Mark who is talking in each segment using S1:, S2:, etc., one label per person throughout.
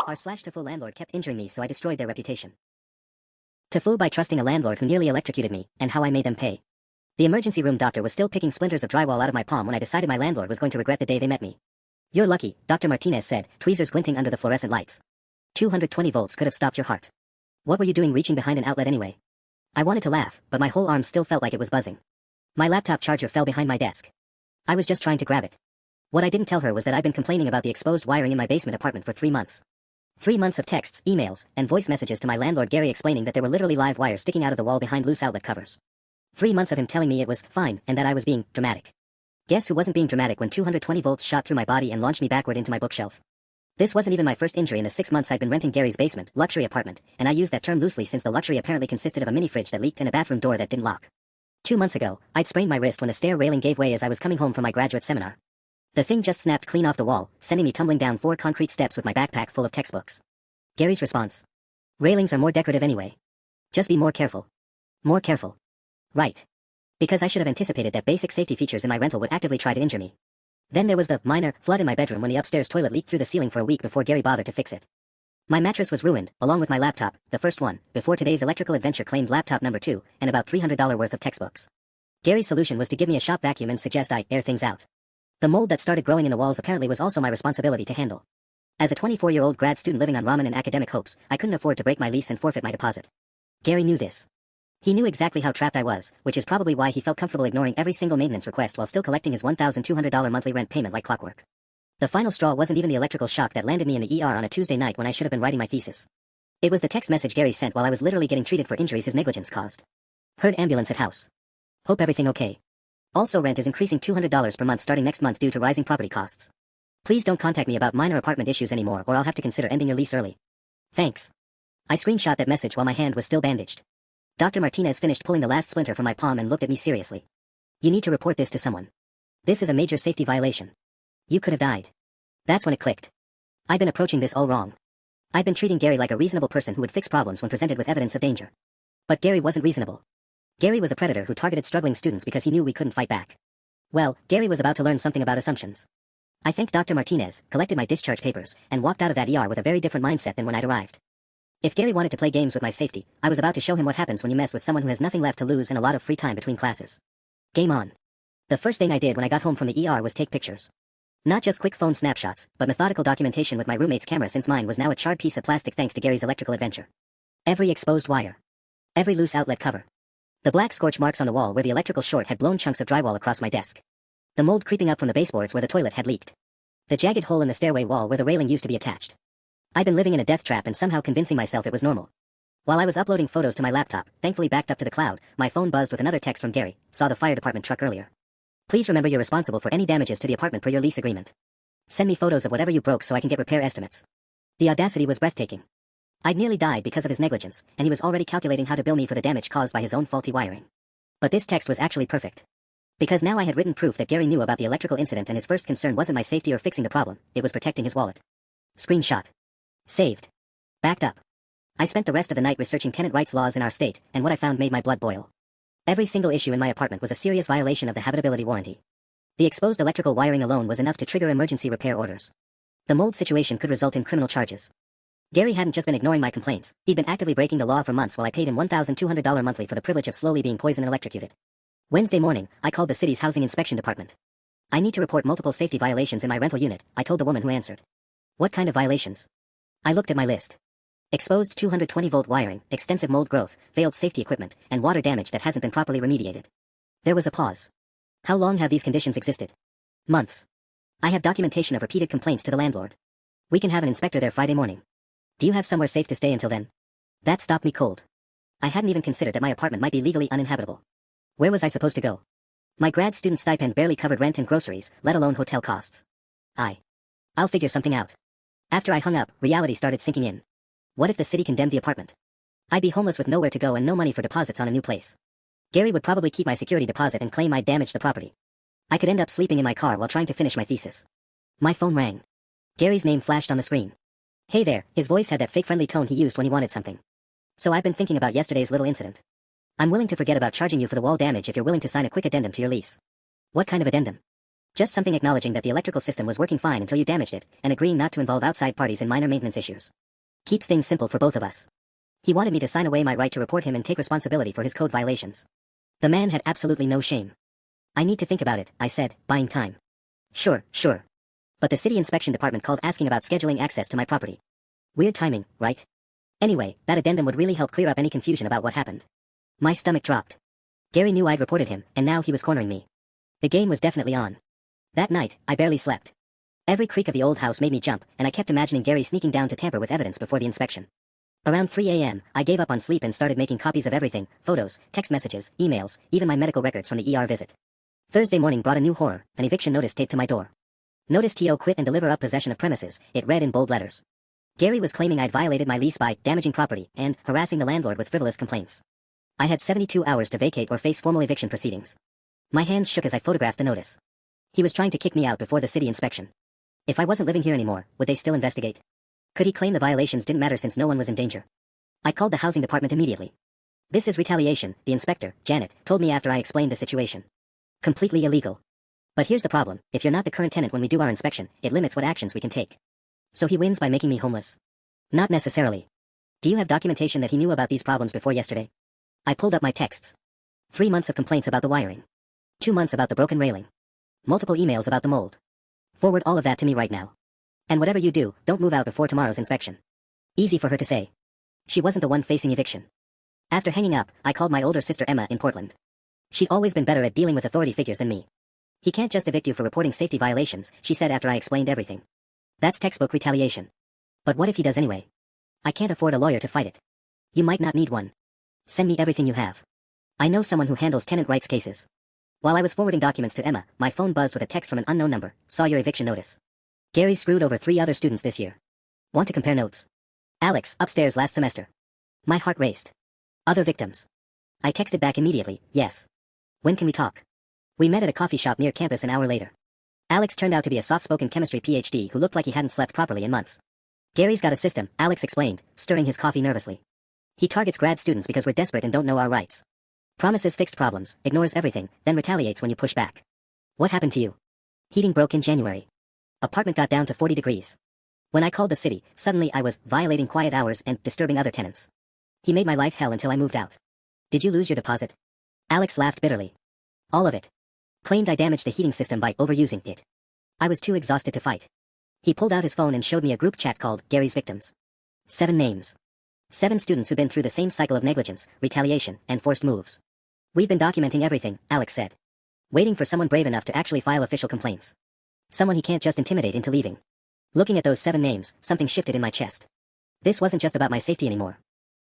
S1: r/TIFU landlord kept injuring me, so I destroyed their reputation. TIFU by trusting a landlord who nearly electrocuted me, and how I made them pay. The emergency room doctor was still picking splinters of drywall out of my palm when I decided my landlord was going to regret the day they met me. "You're lucky," Dr. Martinez said, tweezers glinting under the fluorescent lights. 220 volts could have stopped your heart. What were you doing reaching behind an outlet anyway? I wanted to laugh, but my whole arm still felt like it was buzzing. My laptop charger fell behind my desk. I was just trying to grab it. What I didn't tell her was that I'd been complaining about the exposed wiring in my basement apartment for 3 months. 3 months of texts, emails, and voice messages to my landlord Gary explaining that there were literally live wires sticking out of the wall behind loose outlet covers. 3 months of him telling me it was fine and that I was being dramatic. Guess who wasn't being dramatic when 220 volts shot through my body and launched me backward into my bookshelf? This wasn't even my first injury in the 6 months I'd been renting Gary's basement, luxury apartment, and I use that term loosely since the luxury apparently consisted of a mini fridge that leaked and a bathroom door that didn't lock. 2 months ago, I'd sprained my wrist when the stair railing gave way as I was coming home from my graduate seminar. The thing just snapped clean off the wall, sending me tumbling down 4 concrete steps with my backpack full of textbooks. Gary's response: "Railings are more decorative anyway. Just be more careful." More careful. Right. Because I should have anticipated that basic safety features in my rental would actively try to injure me. Then there was the minor flood in my bedroom when the upstairs toilet leaked through the ceiling for a week before Gary bothered to fix it. My mattress was ruined, along with my laptop, the first one, before today's electrical adventure claimed laptop number 2, and about $300 worth of textbooks. Gary's solution was to give me a shop vacuum and suggest I air things out. The mold that started growing in the walls apparently was also my responsibility to handle. As a 24-year-old grad student living on ramen and academic hopes, I couldn't afford to break my lease and forfeit my deposit. Gary knew this. He knew exactly how trapped I was, which is probably why he felt comfortable ignoring every single maintenance request while still collecting his $1,200 monthly rent payment like clockwork. The final straw wasn't even the electrical shock that landed me in the ER on a Tuesday night when I should have been writing my thesis. It was the text message Gary sent while I was literally getting treated for injuries his negligence caused. Heard ambulance at house. Hope everything okay. Also, rent is increasing $200 per month starting next month due to rising property costs. Please don't contact me about minor apartment issues anymore or I'll have to consider ending your lease early. Thanks. I screenshot that message while my hand was still bandaged. Dr. Martinez finished pulling the last splinter from my palm and looked at me seriously. "You need to report this to someone. This is a major safety violation. You could have died." That's when it clicked. I'd been approaching this all wrong. I'd been treating Gary like a reasonable person who would fix problems when presented with evidence of danger. But Gary wasn't reasonable. Gary was a predator who targeted struggling students because he knew we couldn't fight back. Well, Gary was about to learn something about assumptions. I thanked Dr. Martinez, collected my discharge papers, and walked out of that ER with a very different mindset than when I'd arrived. If Gary wanted to play games with my safety, I was about to show him what happens when you mess with someone who has nothing left to lose and a lot of free time between classes. Game on. The first thing I did when I got home from the ER was take pictures. Not just quick phone snapshots, but methodical documentation with my roommate's camera since mine was now a charred piece of plastic thanks to Gary's electrical adventure. Every exposed wire. Every loose outlet cover. The black scorch marks on the wall where the electrical short had blown chunks of drywall across my desk. The mold creeping up from the baseboards where the toilet had leaked. The jagged hole in the stairway wall where the railing used to be attached. I'd been living in a death trap and somehow convincing myself it was normal. While I was uploading photos to my laptop, thankfully backed up to the cloud, my phone buzzed with another text from Gary. "Saw the fire department truck earlier. Please remember you're responsible for any damages to the apartment per your lease agreement. Send me photos of whatever you broke so I can get repair estimates." The audacity was breathtaking. I'd nearly died because of his negligence, and he was already calculating how to bill me for the damage caused by his own faulty wiring. But this text was actually perfect. Because now I had written proof that Gary knew about the electrical incident and his first concern wasn't my safety or fixing the problem, it was protecting his wallet. Screenshot. Saved. Backed up. I spent the rest of the night researching tenant rights laws in our state, and what I found made my blood boil. Every single issue in my apartment was a serious violation of the habitability warranty. The exposed electrical wiring alone was enough to trigger emergency repair orders. The mold situation could result in criminal charges. Gary hadn't just been ignoring my complaints, he'd been actively breaking the law for months while I paid him $1,200 monthly for the privilege of slowly being poisoned and electrocuted. Wednesday morning, I called the city's housing inspection department. "I need to report multiple safety violations in my rental unit," I told the woman who answered. "What kind of violations?" I looked at my list. Exposed 220-volt wiring, extensive mold growth, failed safety equipment, and water damage that hasn't been properly remediated. There was a pause. "How long have these conditions existed?" "Months. I have documentation of repeated complaints to the landlord. We can have an inspector there Friday morning. Do you have somewhere safe to stay until then?" That stopped me cold. I hadn't even considered that my apartment might be legally uninhabitable. Where was I supposed to go? My grad student stipend barely covered rent and groceries, let alone hotel costs. I'll figure something out. After I hung up, reality started sinking in. What if the city condemned the apartment? I'd be homeless with nowhere to go and no money for deposits on a new place. Gary would probably keep my security deposit and claim I'd damaged the property. I could end up sleeping in my car while trying to finish my thesis. My phone rang. Gary's name flashed on the screen. "Hey there," his voice had that fake friendly tone he used when he wanted something. "So I've been thinking about yesterday's little incident. I'm willing to forget about charging you for the wall damage if you're willing to sign a quick addendum to your lease." "What kind of addendum?" Just something acknowledging that the electrical system was working fine until you damaged it, and agreeing not to involve outside parties in minor maintenance issues. Keeps things simple for both of us. He wanted me to sign away my right to report him and take responsibility for his code violations. The man had absolutely no shame. I need to think about it, I said, buying time. Sure. But the city inspection department called asking about scheduling access to my property. Weird timing, right? Anyway, that addendum would really help clear up any confusion about what happened. My stomach dropped. Gary knew I'd reported him, and now he was cornering me. The game was definitely on. That night, I barely slept. Every creak of the old house made me jump, and I kept imagining Gary sneaking down to tamper with evidence before the inspection. Around 3 a.m., I gave up on sleep and started making copies of everything: photos, text messages, emails, even my medical records from the ER visit. Thursday morning brought a new horror: an eviction notice taped to my door. Notice TO quit and deliver up possession of premises, it read in bold letters. Gary was claiming I'd violated my lease by damaging property and harassing the landlord with frivolous complaints. I had 72 hours to vacate or face formal eviction proceedings. My hands shook as I photographed the notice. He was trying to kick me out before the city inspection. If I wasn't living here anymore, would they still investigate? Could he claim the violations didn't matter since no one was in danger? I called the housing department immediately. This is retaliation, the inspector, Janet, told me after I explained the situation. Completely illegal. But here's the problem: if you're not the current tenant when we do our inspection, it limits what actions we can take. So he wins by making me homeless? Not necessarily. Do you have documentation that he knew about these problems before yesterday? I pulled up my texts. 3 months of complaints about the wiring. 2 months about the broken railing. Multiple emails about the mold. Forward all of that to me right now. And whatever you do, don't move out before tomorrow's inspection. Easy for her to say. She wasn't the one facing eviction. After hanging up, I called my older sister Emma in Portland. She'd always been better at dealing with authority figures than me. He can't just evict you for reporting safety violations, she said after I explained everything. That's textbook retaliation. But what if he does anyway? I can't afford a lawyer to fight it. You might not need one. Send me everything you have. I know someone who handles tenant rights cases. While I was forwarding documents to Emma, my phone buzzed with a text from an unknown number: saw your eviction notice. Gary screwed over 3 other students this year. Want to compare notes? Alex, upstairs last semester. My heart raced. Other victims. I texted back immediately: yes. When can we talk? We met at a coffee shop near campus an hour later. Alex turned out to be a soft-spoken chemistry PhD who looked like he hadn't slept properly in months. Gary's got a system, Alex explained, stirring his coffee nervously. He targets grad students because we're desperate and don't know our rights. Promises fixed problems, ignores everything, then retaliates when you push back. What happened to you? Heating broke in January. Apartment got down to 40 degrees. When I called the city, suddenly I was violating quiet hours and disturbing other tenants. He made my life hell until I moved out. Did you lose your deposit? Alex laughed bitterly. All of it. Claimed I damaged the heating system by overusing it. I was too exhausted to fight. He pulled out his phone and showed me a group chat called Gary's Victims. 7 names. 7 students who'd been through the same cycle of negligence, retaliation, and forced moves. We've been documenting everything, Alex said. Waiting for someone brave enough to actually file official complaints. Someone he can't just intimidate into leaving. Looking at those 7 names, something shifted in my chest. This wasn't just about my safety anymore.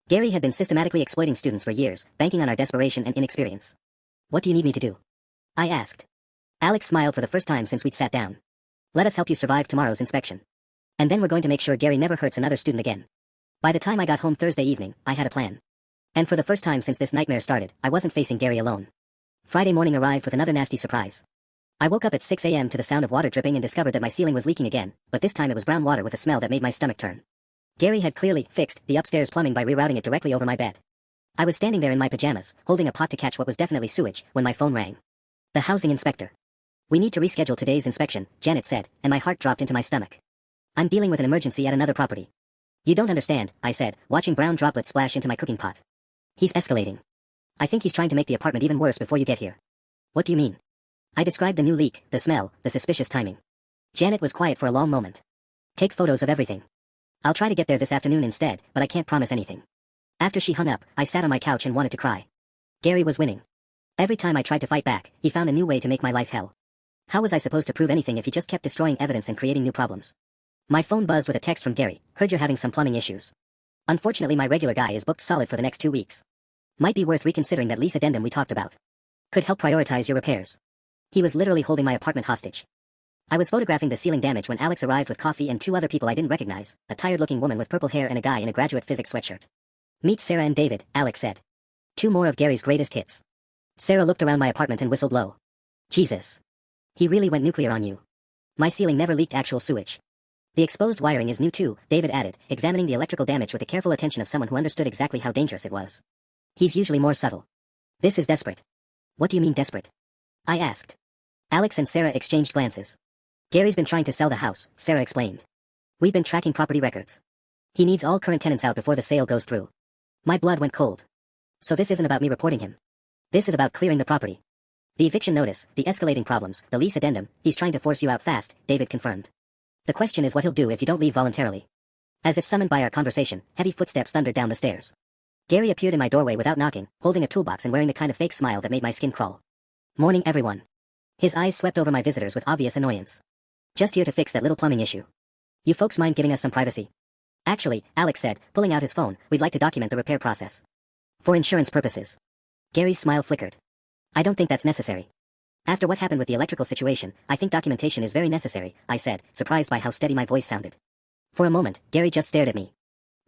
S1: Gary had been systematically exploiting students for years, banking on our desperation and inexperience. What do you need me to do? I asked. Alex smiled for the first time since we'd sat down. Let us help you survive tomorrow's inspection. And then we're going to make sure Gary never hurts another student again. By the time I got home Thursday evening, I had a plan. And for the first time since this nightmare started, I wasn't facing Gary alone. Friday morning arrived with another nasty surprise. I woke up at 6 a.m. to the sound of water dripping and discovered that my ceiling was leaking again, but this time it was brown water with a smell that made my stomach turn. Gary had clearly fixed the upstairs plumbing by rerouting it directly over my bed. I was standing there in my pajamas, holding a pot to catch what was definitely sewage, when my phone rang. The housing inspector. We need to reschedule today's inspection, Janet said, and my heart dropped into my stomach. I'm dealing with an emergency at another property. You don't understand, I said, watching brown droplets splash into my cooking pot. He's escalating. I think he's trying to make the apartment even worse before you get here. What do you mean? I described the new leak, the smell, the suspicious timing. Janet was quiet for a long moment. Take photos of everything. I'll try to get there this afternoon instead, but I can't promise anything. After she hung up, I sat on my couch and wanted to cry. Gary was winning. Every time I tried to fight back, he found a new way to make my life hell. How was I supposed to prove anything if he just kept destroying evidence and creating new problems? My phone buzzed with a text from Gary: heard you're having some plumbing issues. Unfortunately my regular guy is booked solid for the next 2 weeks. Might be worth reconsidering that lease addendum we talked about. Could help prioritize your repairs. He was literally holding my apartment hostage. I was photographing the ceiling damage when Alex arrived with coffee and 2 other people I didn't recognize, a tired-looking woman with purple hair and a guy in a graduate physics sweatshirt. Meet Sarah and David, Alex said. 2 more of Gary's greatest hits. Sarah looked around my apartment and whistled low. Jesus. He really went nuclear on you. My ceiling never leaked actual sewage. The exposed wiring is new too, David added, examining the electrical damage with the careful attention of someone who understood exactly how dangerous it was. He's usually more subtle. This is desperate. What do you mean desperate? I asked. Alex and Sarah exchanged glances. Gary's been trying to sell the house, Sarah explained. We've been tracking property records. He needs all current tenants out before the sale goes through. My blood went cold. So this isn't about me reporting him. This is about clearing the property. The eviction notice, the escalating problems, the lease addendum, he's trying to force you out fast, David confirmed. The question is what he'll do if you don't leave voluntarily. As if summoned by our conversation, heavy footsteps thundered down the stairs. Gary appeared in my doorway without knocking, holding a toolbox and wearing the kind of fake smile that made my skin crawl. Morning, everyone. His eyes swept over my visitors with obvious annoyance. Just here to fix that little plumbing issue. You folks mind giving us some privacy? Actually, Alex said, pulling out his phone, we'd like to document the repair process. For insurance purposes. Gary's smile flickered. I don't think that's necessary. After what happened with the electrical situation, I think documentation is very necessary, I said, surprised by how steady my voice sounded. For a moment, Gary just stared at me.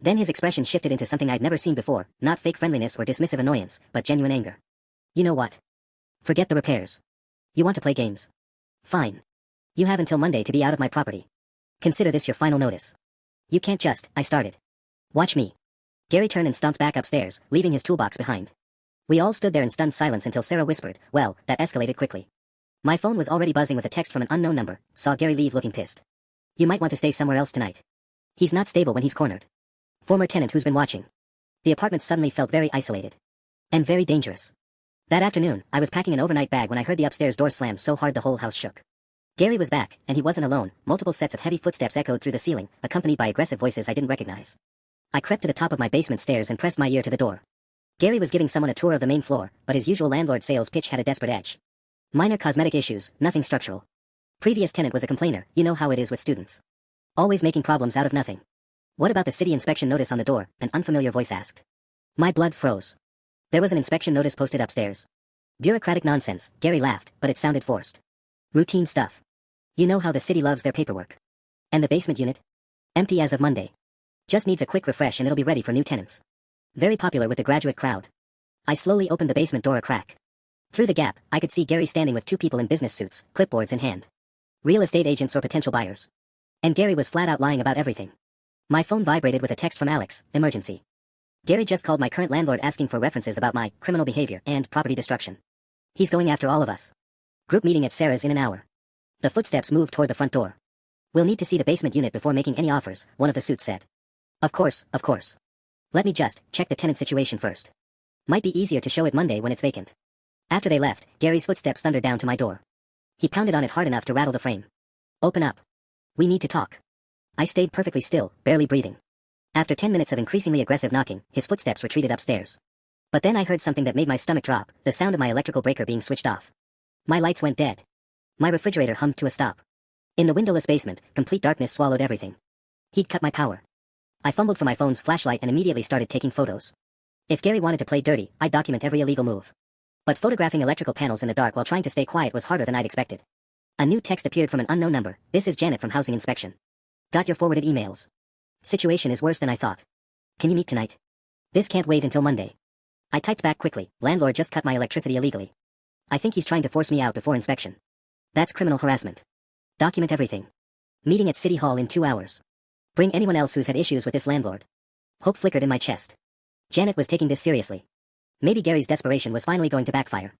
S1: Then his expression shifted into something I'd never seen before, not fake friendliness or dismissive annoyance, but genuine anger. You know what? Forget the repairs. You want to play games? Fine. You have until Monday to be out of my property. Consider this your final notice. You can't just, I started. Watch me. Gary turned and stomped back upstairs, leaving his toolbox behind. We all stood there in stunned silence until Sarah whispered, well, that escalated quickly. My phone was already buzzing with a text from an unknown number, saw Gary leave looking pissed. You might want to stay somewhere else tonight. He's not stable when he's cornered. Former tenant who's been watching. The apartment suddenly felt very isolated. And very dangerous. That afternoon, I was packing an overnight bag when I heard the upstairs door slam so hard the whole house shook. Gary was back, and he wasn't alone. Multiple sets of heavy footsteps echoed through the ceiling, accompanied by aggressive voices I didn't recognize. I crept to the top of my basement stairs and pressed my ear to the door. Gary was giving someone a tour of the main floor, but his usual landlord sales pitch had a desperate edge. Minor cosmetic issues, nothing structural. Previous tenant was a complainer, you know how it is with students. Always making problems out of nothing. What about the city inspection notice on the door? An unfamiliar voice asked. My blood froze. There was an inspection notice posted upstairs. Bureaucratic nonsense, Gary laughed, but it sounded forced. Routine stuff. You know how the city loves their paperwork. And the basement unit? Empty as of Monday. Just needs a quick refresh and it'll be ready for new tenants. Very popular with the graduate crowd. I slowly opened the basement door a crack. Through the gap, I could see Gary standing with two people in business suits, clipboards in hand. Real estate agents or potential buyers. And Gary was flat out lying about everything. My phone vibrated with a text from Alex, emergency. Gary just called my current landlord asking for references about my criminal behavior and property destruction. He's going after all of us. Group meeting at Sarah's in an hour. The footsteps moved toward the front door. We'll need to see the basement unit before making any offers, one of the suits said. Of course, of course. Let me just check the tenant situation first. Might be easier to show it Monday when it's vacant. After they left, Gary's footsteps thundered down to my door. He pounded on it hard enough to rattle the frame. Open up. We need to talk. I stayed perfectly still, barely breathing. After 10 minutes of increasingly aggressive knocking, his footsteps retreated upstairs. But then I heard something that made my stomach drop, the sound of my electrical breaker being switched off. My lights went dead. My refrigerator hummed to a stop. In the windowless basement, complete darkness swallowed everything. He'd cut my power. I fumbled for my phone's flashlight and immediately started taking photos. If Gary wanted to play dirty, I'd document every illegal move. But photographing electrical panels in the dark while trying to stay quiet was harder than I'd expected. A new text appeared from an unknown number. This is Janet from Housing Inspection. Got your forwarded emails. Situation is worse than I thought. Can you meet tonight? This can't wait until Monday. I typed back quickly. Landlord just cut my electricity illegally. I think he's trying to force me out before inspection. That's criminal harassment. Document everything. Meeting at City Hall in 2 hours. Bring anyone else who's had issues with this landlord. Hope flickered in my chest. Janet was taking this seriously. Maybe Gary's desperation was finally going to backfire.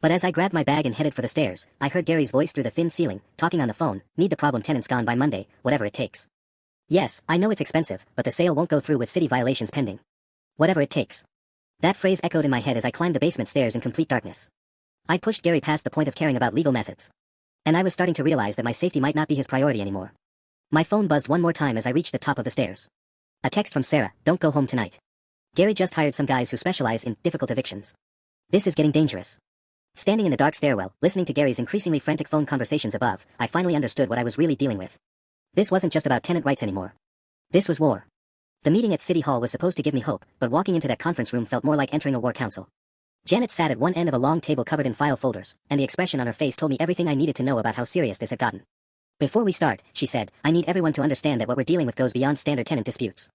S1: But as I grabbed my bag and headed for the stairs, I heard Gary's voice through the thin ceiling, talking on the phone. Need the problem tenants gone by Monday, whatever it takes. Yes, I know it's expensive, but the sale won't go through with city violations pending. Whatever it takes. That phrase echoed in my head as I climbed the basement stairs in complete darkness. I'd pushed Gary past the point of caring about legal methods. And I was starting to realize that my safety might not be his priority anymore. My phone buzzed one more time as I reached the top of the stairs. A text from Sarah, don't go home tonight. Gary just hired some guys who specialize in difficult evictions. This is getting dangerous. Standing in the dark stairwell, listening to Gary's increasingly frantic phone conversations above, I finally understood what I was really dealing with. This wasn't just about tenant rights anymore. This was war. The meeting at City Hall was supposed to give me hope, but walking into that conference room felt more like entering a war council. Janet sat at one end of a long table covered in file folders, and the expression on her face told me everything I needed to know about how serious this had gotten. Before we start, she said, I need everyone to understand that what we're dealing with goes beyond standard tenant disputes.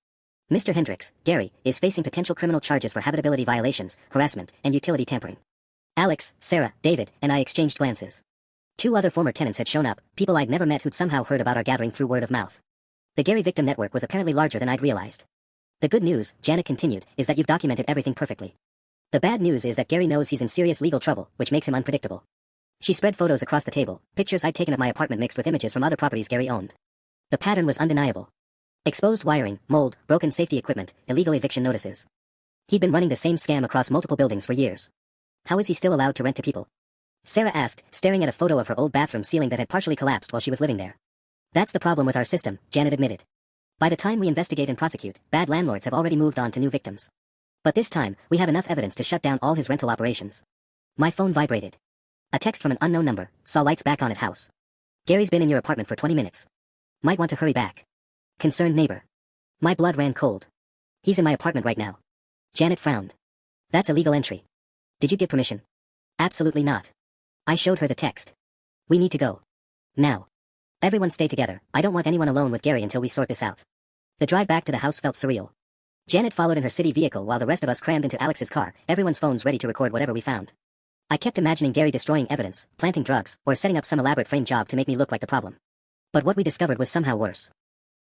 S1: Mr. Hendricks, Gary, is facing potential criminal charges for habitability violations, harassment, and utility tampering. Alex, Sarah, David, and I exchanged glances. 2 other former tenants had shown up, people I'd never met who'd somehow heard about our gathering through word of mouth. The Gary victim network was apparently larger than I'd realized. The good news, Janet continued, is that you've documented everything perfectly. The bad news is that Gary knows he's in serious legal trouble, which makes him unpredictable. She spread photos across the table, pictures I'd taken of my apartment mixed with images from other properties Gary owned. The pattern was undeniable. Exposed wiring, mold, broken safety equipment, illegal eviction notices. He'd been running the same scam across multiple buildings for years. How is he still allowed to rent to people? Sarah asked, staring at a photo of her old bathroom ceiling that had partially collapsed while she was living there. That's the problem with our system, Janet admitted. By the time we investigate and prosecute, bad landlords have already moved on to new victims. But this time, we have enough evidence to shut down all his rental operations. My phone vibrated. A text from an unknown number, saw lights back on at house. Gary's been in your apartment for 20 minutes. Might want to hurry back. Concerned neighbor. My blood ran cold. He's in my apartment right now. Janet frowned. That's a legal entry. Did you give permission? Absolutely not. I showed her the text. We need to go. Now. Everyone stay together. I don't want anyone alone with Gary until we sort this out. The drive back to the house felt surreal. Janet followed in her city vehicle while the rest of us crammed into Alex's car, everyone's phones ready to record whatever we found. I kept imagining Gary destroying evidence, planting drugs, or setting up some elaborate frame job to make me look like the problem. But what we discovered was somehow worse.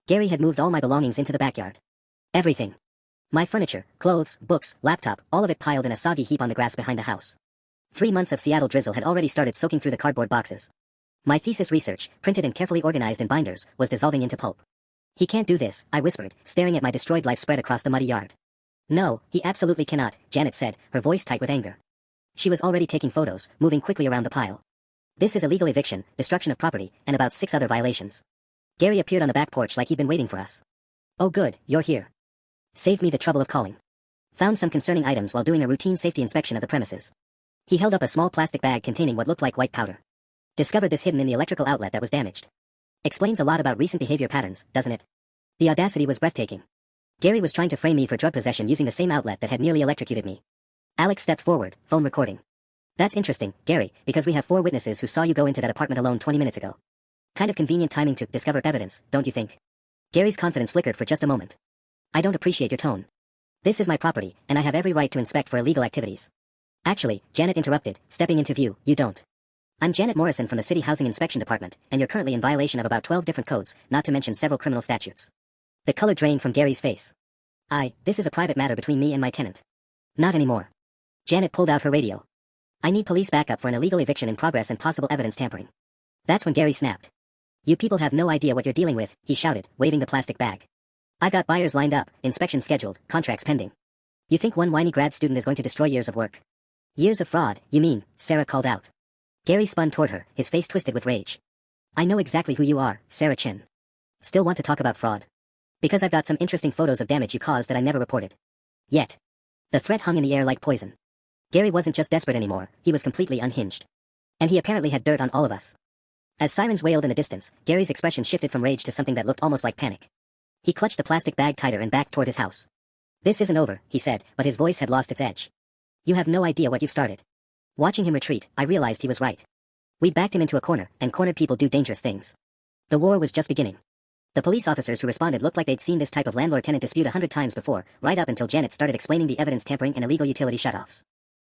S1: Gary had moved all my belongings into the backyard. Everything. My furniture, clothes, books, laptop, all of it piled in a soggy heap on the grass behind the house. 3 months of Seattle drizzle had already started soaking through the cardboard boxes. My thesis research, printed and carefully organized in binders, was dissolving into pulp. He can't do this, I whispered, staring at my destroyed life spread across the muddy yard. No, he absolutely cannot, Janet said, her voice tight with anger. She was already taking photos, moving quickly around the pile. This is illegal eviction, destruction of property, and about 6 other violations. Gary appeared on the back porch like he'd been waiting for us. Oh good, you're here. Saved me the trouble of calling. Found some concerning items while doing a routine safety inspection of the premises. He held up a small plastic bag containing what looked like white powder. Discovered this hidden in the electrical outlet that was damaged. Explains a lot about recent behavior patterns, doesn't it? The audacity was breathtaking. Gary was trying to frame me for drug possession using the same outlet that had nearly electrocuted me. Alex stepped forward, phone recording. That's interesting, Gary, because we have 4 witnesses who saw you go into that apartment alone 20 minutes ago. Kind of convenient timing to discover evidence, don't you think? Gary's confidence flickered for just a moment. I don't appreciate your tone. This is my property, and I have every right to inspect for illegal activities. Actually, Janet interrupted, stepping into view, you don't. I'm Janet Morrison from the City Housing Inspection Department, and you're currently in violation of about 12 different codes, not to mention several criminal statutes. The color drained from Gary's face. This is a private matter between me and my tenant. Not anymore. Janet pulled out her radio. I need police backup for an illegal eviction in progress and possible evidence tampering. That's when Gary snapped. You people have no idea what you're dealing with, he shouted, waving the plastic bag. I've got buyers lined up, inspections scheduled, contracts pending. You think one whiny grad student is going to destroy years of work? Years of fraud, you mean, Sarah called out. Gary spun toward her, his face twisted with rage. I know exactly who you are, Sarah Chin. Still want to talk about fraud? Because I've got some interesting photos of damage you caused that I never reported. Yet. The threat hung in the air like poison. Gary wasn't just desperate anymore, he was completely unhinged. And he apparently had dirt on all of us. As sirens wailed in the distance, Gary's expression shifted from rage to something that looked almost like panic. He clutched the plastic bag tighter and backed toward his house. This isn't over, he said, but his voice had lost its edge. You have no idea what you've started. Watching him retreat, I realized he was right. We'd backed him into a corner, and cornered people do dangerous things. The war was just beginning. The police officers who responded looked like they'd seen this type of landlord-tenant dispute 100 times before, right up until Janet started explaining the evidence tampering and illegal utility shutoffs.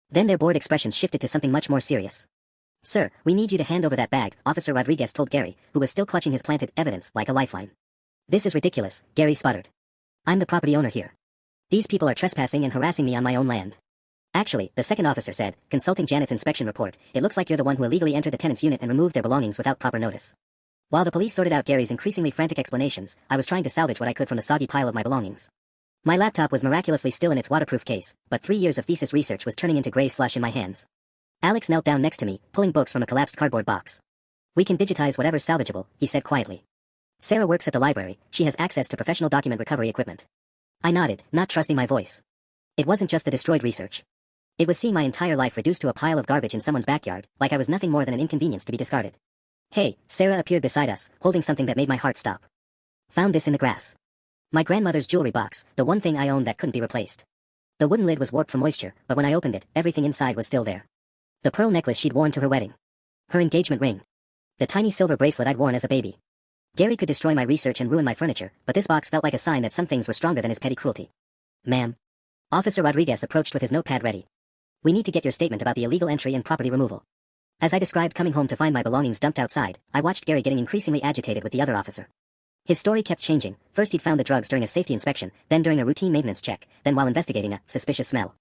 S1: Then their bored expressions shifted to something much more serious. Sir, we need you to hand over that bag, Officer Rodriguez told Gary, who was still clutching his planted evidence like a lifeline. This is ridiculous, Gary sputtered. I'm the property owner here. These people are trespassing and harassing me on my own land. Actually, the second officer said, consulting Janet's inspection report, it looks like you're the one who illegally entered the tenant's unit and removed their belongings without proper notice. While the police sorted out Gary's increasingly frantic explanations, I was trying to salvage what I could from the soggy pile of my belongings. My laptop was miraculously still in its waterproof case, but 3 years of thesis research was turning into gray slush in my hands. Alex knelt down next to me, pulling books from a collapsed cardboard box. We can digitize whatever's salvageable, he said quietly. Sarah works at the library, she has access to professional document recovery equipment. I nodded, not trusting my voice. It wasn't just the destroyed research. It was seeing my entire life reduced to a pile of garbage in someone's backyard, like I was nothing more than an inconvenience to be discarded. Hey, Sarah appeared beside us, holding something that made my heart stop. Found this in the grass. My grandmother's jewelry box, the one thing I owned that couldn't be replaced. The wooden lid was warped from moisture, but when I opened it, everything inside was still there. The pearl necklace she'd worn to her wedding. Her engagement ring. The tiny silver bracelet I'd worn as a baby. Gary could destroy my research and ruin my furniture, but this box felt like a sign that some things were stronger than his petty cruelty. Ma'am. Officer Rodriguez approached with his notepad ready. We need to get your statement about the illegal entry and property removal. As I described coming home to find my belongings dumped outside, I watched Gary getting increasingly agitated with the other officer. His story kept changing. First he'd found the drugs during a safety inspection, then during a routine maintenance check, then while investigating a suspicious smell.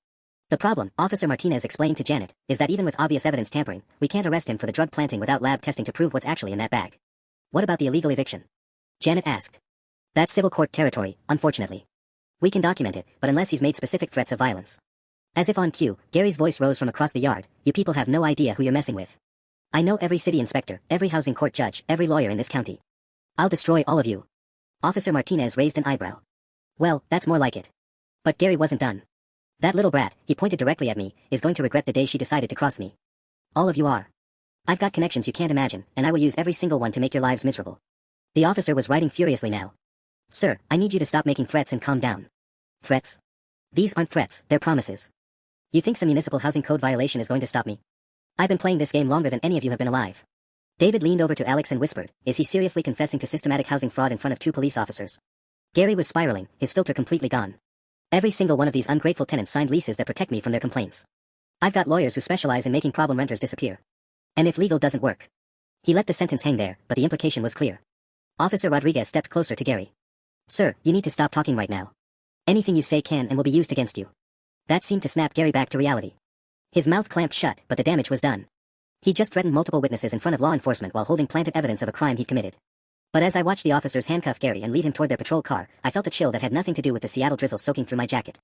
S1: The problem, Officer Martinez explained to Janet, is that even with obvious evidence tampering, we can't arrest him for the drug planting without lab testing to prove what's actually in that bag. What about the illegal eviction? Janet asked. That's civil court territory, unfortunately. We can document it, but unless he's made specific threats of violence. As if on cue, Gary's voice rose from across the yard. You people have no idea who you're messing with. I know every city inspector, every housing court judge, every lawyer in this county. I'll destroy all of you. Officer Martinez raised an eyebrow. Well, that's more like it. But Gary wasn't done. That little brat, he pointed directly at me, is going to regret the day she decided to cross me. All of you are. I've got connections you can't imagine, and I will use every single one to make your lives miserable. The officer was writing furiously now. Sir, I need you to stop making threats and calm down. Threats? These aren't threats, they're promises. You think some municipal housing code violation is going to stop me? I've been playing this game longer than any of you have been alive. David leaned over to Alex and whispered, is he seriously confessing to systematic housing fraud in front of 2 police officers? Gary was spiraling, his filter completely gone. Every single one of these ungrateful tenants signed leases that protect me from their complaints. I've got lawyers who specialize in making problem renters disappear. And if legal doesn't work. He let the sentence hang there, but the implication was clear. Officer Rodriguez stepped closer to Gary. Sir, you need to stop talking right now. Anything you say can and will be used against you. That seemed to snap Gary back to reality. His mouth clamped shut, but the damage was done. He just threatened multiple witnesses in front of law enforcement while holding planted evidence of a crime he'd committed. But as I watched the officers handcuff Gary and lead him toward their patrol car, I felt a chill that had nothing to do with the Seattle drizzle soaking through my jacket.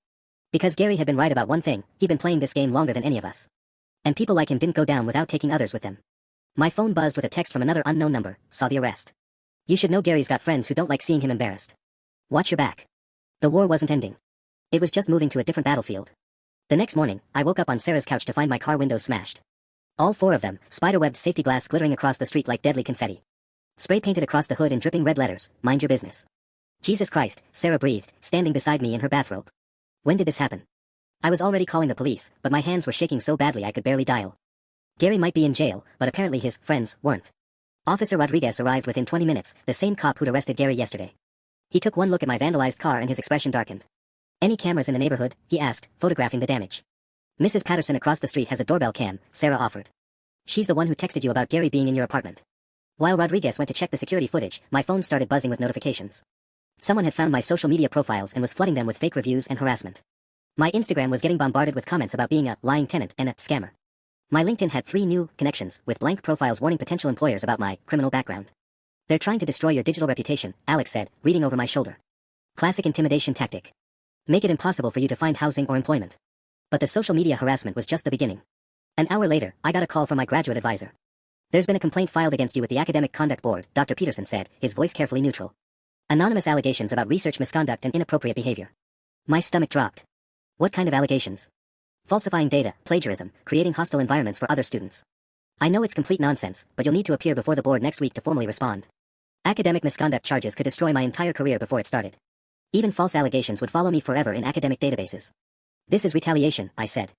S1: Because Gary had been right about one thing, he'd been playing this game longer than any of us. And people like him didn't go down without taking others with them. My phone buzzed with a text from another unknown number, saw the arrest. You should know Gary's got friends who don't like seeing him embarrassed. Watch your back. The war wasn't ending. It was just moving to a different battlefield. The next morning, I woke up on Sarah's couch to find my car windows smashed. All 4 of them, spiderwebbed safety glass glittering across the street like deadly confetti. Spray painted across the hood in dripping red letters, mind your business. Jesus Christ, Sarah breathed, standing beside me in her bathrobe. When did this happen? I was already calling the police, but my hands were shaking so badly I could barely dial. Gary might be in jail, but apparently his friends weren't. Officer Rodriguez arrived within 20 minutes, the same cop who'd arrested Gary yesterday. He took one look at my vandalized car and his expression darkened. Any cameras in the neighborhood? He asked, photographing the damage. Mrs. Patterson across the street has a doorbell cam, Sarah offered. She's the one who texted you about Gary being in your apartment. While Rodriguez went to check the security footage, my phone started buzzing with notifications. Someone had found my social media profiles and was flooding them with fake reviews and harassment. My Instagram was getting bombarded with comments about being a lying tenant and a scammer. My LinkedIn had 3 new connections, with blank profiles warning potential employers about my criminal background. They're trying to destroy your digital reputation, Alex said, reading over my shoulder. Classic intimidation tactic. Make it impossible for you to find housing or employment. But the social media harassment was just the beginning. An hour later, I got a call from my graduate advisor. There's been a complaint filed against you with the Academic Conduct Board, Dr. Peterson said, his voice carefully neutral. Anonymous allegations about research misconduct and inappropriate behavior. My stomach dropped. What kind of allegations? Falsifying data, plagiarism, creating hostile environments for other students. I know it's complete nonsense, but you'll need to appear before the board next week to formally respond. Academic misconduct charges could destroy my entire career before it started. Even false allegations would follow me forever in academic databases. This is retaliation, I said.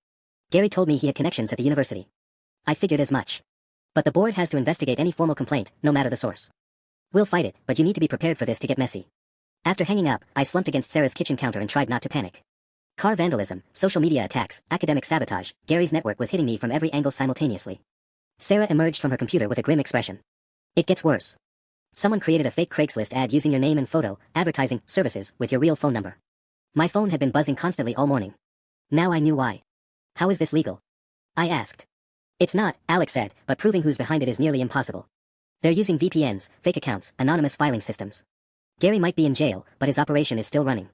S1: Gary told me he had connections at the university. I figured as much. But the board has to investigate any formal complaint, no matter the source. We'll fight it, but you need to be prepared for this to get messy. After hanging up, I slumped against Sarah's kitchen counter and tried not to panic. Car vandalism, social media attacks, academic sabotage, Gary's network was hitting me from every angle simultaneously. Sarah emerged from her computer with a grim expression. It gets worse. Someone created a fake Craigslist ad using your name and photo, advertising services with your real phone number. My phone had been buzzing constantly all morning. Now I knew why. How is this legal? I asked. It's not, Alex said, but proving who's behind it is nearly impossible. They're using VPNs, fake accounts, anonymous filing systems. Gary might be in jail, but his operation is still running.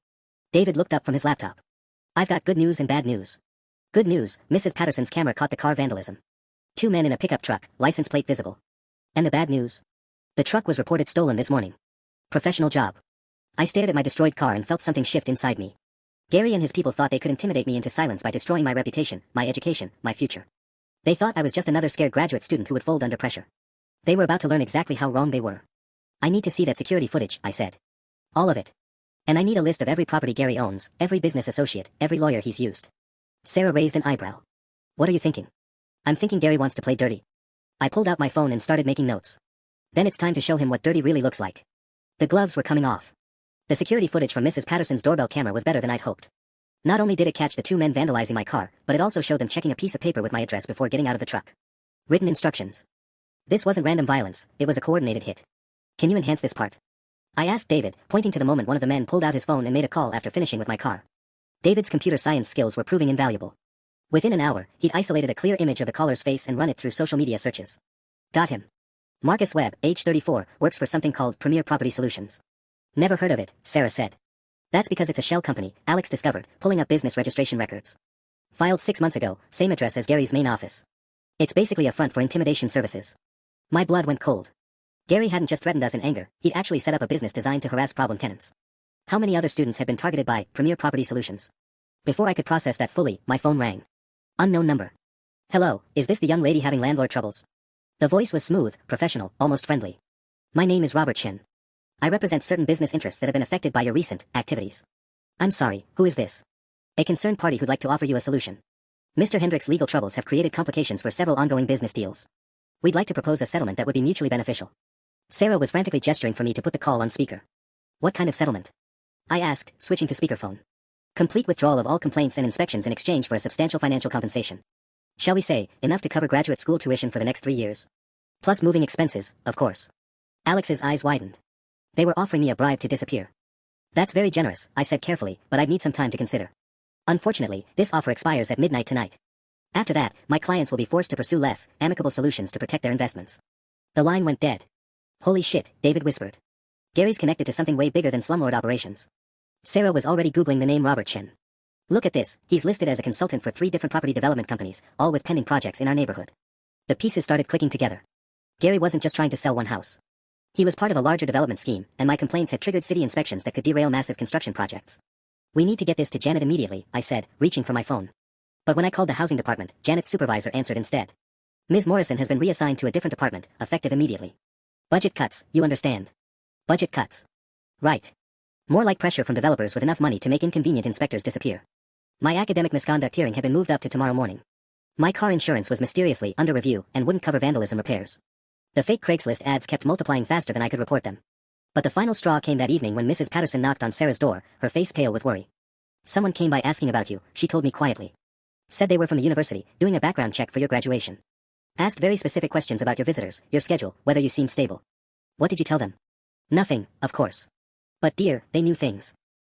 S1: David looked up from his laptop. I've got good news and bad news. Good news, Mrs. Patterson's camera caught the car vandalism. 2 men in a pickup truck, license plate visible. And the bad news? The truck was reported stolen this morning. Professional job. I stared at my destroyed car and felt something shift inside me. Gary and his people thought they could intimidate me into silence by destroying my reputation, my education, my future. They thought I was just another scared graduate student who would fold under pressure. They were about to learn exactly how wrong they were. I need to see that security footage, I said. All of it. And I need a list of every property Gary owns, every business associate, every lawyer he's used. Sarah raised an eyebrow. What are you thinking? I'm thinking Gary wants to play dirty. I pulled out my phone and started making notes. Then it's time to show him what dirty really looks like. The gloves were coming off. The security footage from Mrs. Patterson's doorbell camera was better than I'd hoped. Not only did it catch the 2 men vandalizing my car, but it also showed them checking a piece of paper with my address before getting out of the truck. Written instructions. This wasn't random violence, it was a coordinated hit. Can you enhance this part? I asked David, pointing to the moment one of the men pulled out his phone and made a call after finishing with my car. David's computer science skills were proving invaluable. Within an hour, he'd isolated a clear image of the caller's face and run it through social media searches. Got him. Marcus Webb, age 34, works for something called Premier Property Solutions. Never heard of it, Sarah said. That's because it's a shell company, Alex discovered, pulling up business registration records. Filed 6 months ago, same address as Gary's main office. It's basically a front for intimidation services. My blood went cold. Gary hadn't just threatened us in anger, he'd actually set up a business designed to harass problem tenants. How many other students had been targeted by Premier Property Solutions? Before I could process that fully, my phone rang. Unknown number. Hello, is this the young lady having landlord troubles? The voice was smooth, professional, almost friendly. My name is Robert Chin. I represent certain business interests that have been affected by your recent activities. I'm sorry, who is this? A concerned party who'd like to offer you a solution. Mr. Hendrick's legal troubles have created complications for several ongoing business deals. We'd like to propose a settlement that would be mutually beneficial. Sarah was frantically gesturing for me to put the call on speaker. What kind of settlement? I asked, switching to speakerphone. Complete withdrawal of all complaints and inspections in exchange for a substantial financial compensation. Shall we say, enough to cover graduate school tuition for the next 3 years? Plus moving expenses, of course. Alex's eyes widened. They were offering me a bribe to disappear. That's very generous, I said carefully, but I'd need some time to consider. Unfortunately, this offer expires at midnight tonight. After that, my clients will be forced to pursue less amicable solutions to protect their investments. The line went dead. Holy shit, David whispered. Gary's connected to something way bigger than slumlord operations. Sarah was already Googling the name Robert Chin. Look at this, he's listed as a consultant for 3 different property development companies, all with pending projects in our neighborhood. The pieces started clicking together. Gary wasn't just trying to sell one house. He was part of a larger development scheme, and my complaints had triggered city inspections that could derail massive construction projects. We need to get this to Janet immediately, I said, reaching for my phone. But when I called the housing department, Janet's supervisor answered instead. Ms. Morrison has been reassigned to a different department, effective immediately. Budget cuts, you understand. Budget cuts. Right. More like pressure from developers with enough money to make inconvenient inspectors disappear. My academic misconduct hearing had been moved up to tomorrow morning. My car insurance was mysteriously under review and wouldn't cover vandalism repairs. The fake Craigslist ads kept multiplying faster than I could report them. But the final straw came that evening when Mrs. Patterson knocked on Sarah's door, her face pale with worry. Someone came by asking about you, she told me quietly. Said they were from the university, doing a background check for your graduation. Asked very specific questions about your visitors, your schedule, whether you seemed stable. What did you tell them? Nothing, of course. But dear, they knew things.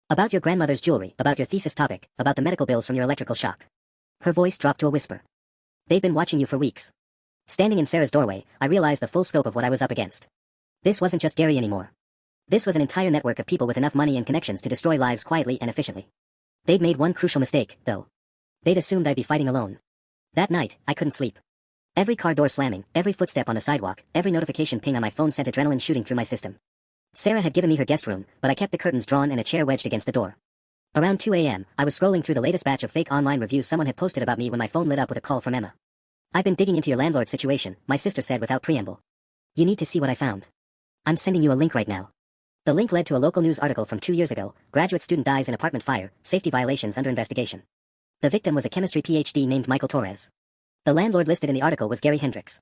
S1: About your grandmother's jewelry, about your thesis topic, about the medical bills from your electrical shock. Her voice dropped to a whisper. They've been watching you for weeks. Standing in Sarah's doorway, I realized the full scope of what I was up against. This wasn't just Gary anymore. This was an entire network of people with enough money and connections to destroy lives quietly and efficiently. They'd made one crucial mistake, though. They'd assumed I'd be fighting alone. That night, I couldn't sleep. Every car door slamming, every footstep on the sidewalk, every notification ping on my phone sent adrenaline shooting through my system. Sarah had given me her guest room, but I kept the curtains drawn and a chair wedged against the door. Around 2 a.m., I was scrolling through the latest batch of fake online reviews someone had posted about me when my phone lit up with a call from Emma. I've been digging into your landlord situation, my sister said without preamble. You need to see what I found. I'm sending you a link right now. The link led to a local news article from 2 years ago, graduate student dies in apartment fire, safety violations under investigation. The victim was a chemistry PhD named Michael Torres. The landlord listed in the article was Gary Hendricks.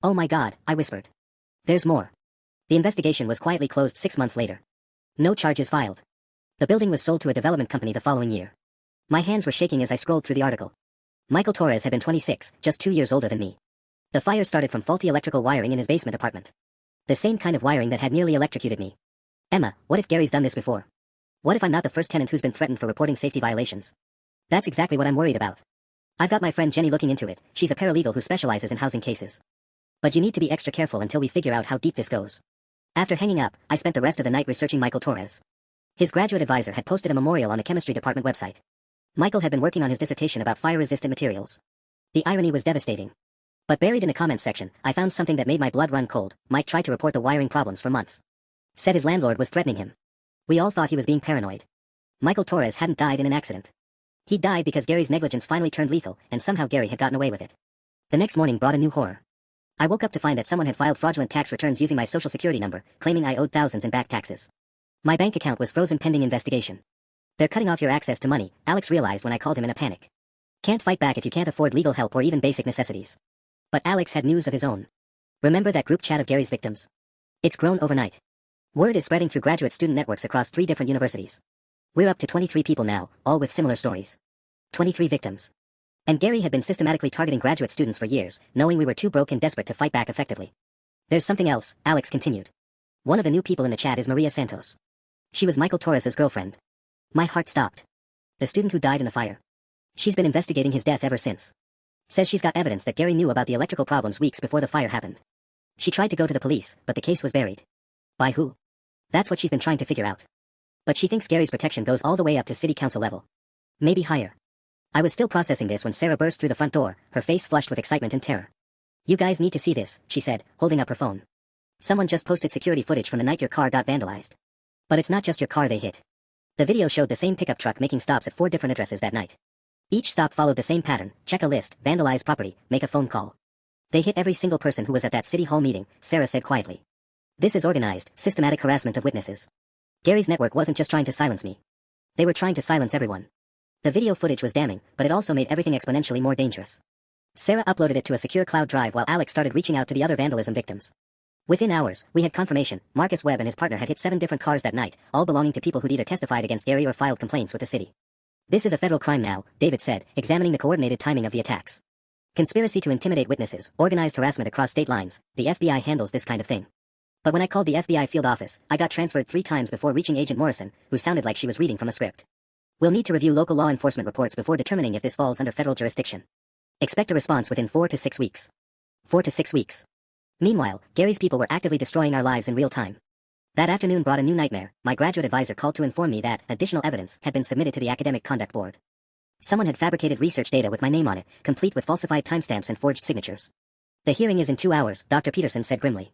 S1: Oh my god, I whispered. There's more. The investigation was quietly closed 6 months later. No charges filed. The building was sold to a development company the following year. My hands were shaking as I scrolled through the article. Michael Torres had been 26, just 2 years older than me. The fire started from faulty electrical wiring in his basement apartment. The same kind of wiring that had nearly electrocuted me. Emma, what if Gary's done this before? What if I'm not the first tenant who's been threatened for reporting safety violations? That's exactly what I'm worried about. I've got my friend Jenny looking into it, she's a paralegal who specializes in housing cases. But you need to be extra careful until we figure out how deep this goes. After hanging up, I spent the rest of the night researching Michael Torres. His graduate advisor had posted a memorial on the chemistry department website. Michael had been working on his dissertation about fire-resistant materials. The irony was devastating. But buried in the comments section, I found something that made my blood run cold. Mike tried to report the wiring problems for months. Said his landlord was threatening him. We all thought he was being paranoid. Michael Torres hadn't died in an accident. He died because Gary's negligence finally turned lethal, and somehow Gary had gotten away with it. The next morning brought a new horror. I woke up to find that someone had filed fraudulent tax returns using my social security number, claiming I owed thousands in back taxes. My bank account was frozen pending investigation. They're cutting off your access to money, Alex realized when I called him in a panic. Can't fight back if you can't afford legal help or even basic necessities. But Alex had news of his own. Remember that group chat of Gary's victims? It's grown overnight. Word is spreading through graduate student networks across 3 different universities. We're up to 23 people now, all with similar stories. 23 victims. And Gary had been systematically targeting graduate students for years, knowing we were too broke and desperate to fight back effectively. There's something else, Alex continued. One of the new people in the chat is Maria Santos. She was Michael Torres's girlfriend. My heart stopped. The student who died in the fire. She's been investigating his death ever since. Says she's got evidence that Gary knew about the electrical problems weeks before the fire happened. She tried to go to the police, but the case was buried. By who? That's what she's been trying to figure out. But she thinks Gary's protection goes all the way up to city council level. Maybe higher. I was still processing this when Sarah burst through the front door, her face flushed with excitement and terror. You guys need to see this, she said, holding up her phone. Someone just posted security footage from the night your car got vandalized. But it's not just your car they hit. The video showed the same pickup truck making stops at 4 different addresses that night. Each stop followed the same pattern: check a list, vandalize property, make a phone call. They hit every single person who was at that city hall meeting, Sarah said quietly. This is organized, systematic harassment of witnesses. Gary's network wasn't just trying to silence me. They were trying to silence everyone. The video footage was damning, but it also made everything exponentially more dangerous. Sarah uploaded it to a secure cloud drive while Alex started reaching out to the other vandalism victims. Within hours, we had confirmation: Marcus Webb and his partner had hit 7 different cars that night, all belonging to people who'd either testified against Gary or filed complaints with the city. This is a federal crime now, David said, examining the coordinated timing of the attacks. Conspiracy to intimidate witnesses, organized harassment across state lines, the FBI handles this kind of thing. But when I called the FBI field office, I got transferred 3 times before reaching Agent Morrison, who sounded like she was reading from a script. We'll need to review local law enforcement reports before determining if this falls under federal jurisdiction. Expect a response within 4 to 6 weeks. 4 to 6 weeks. Meanwhile, Gary's people were actively destroying our lives in real time. That afternoon brought a new nightmare. My graduate advisor called to inform me that additional evidence had been submitted to the Academic Conduct Board. Someone had fabricated research data with my name on it, complete with falsified timestamps and forged signatures. The hearing is in 2 hours, Dr. Peterson said grimly.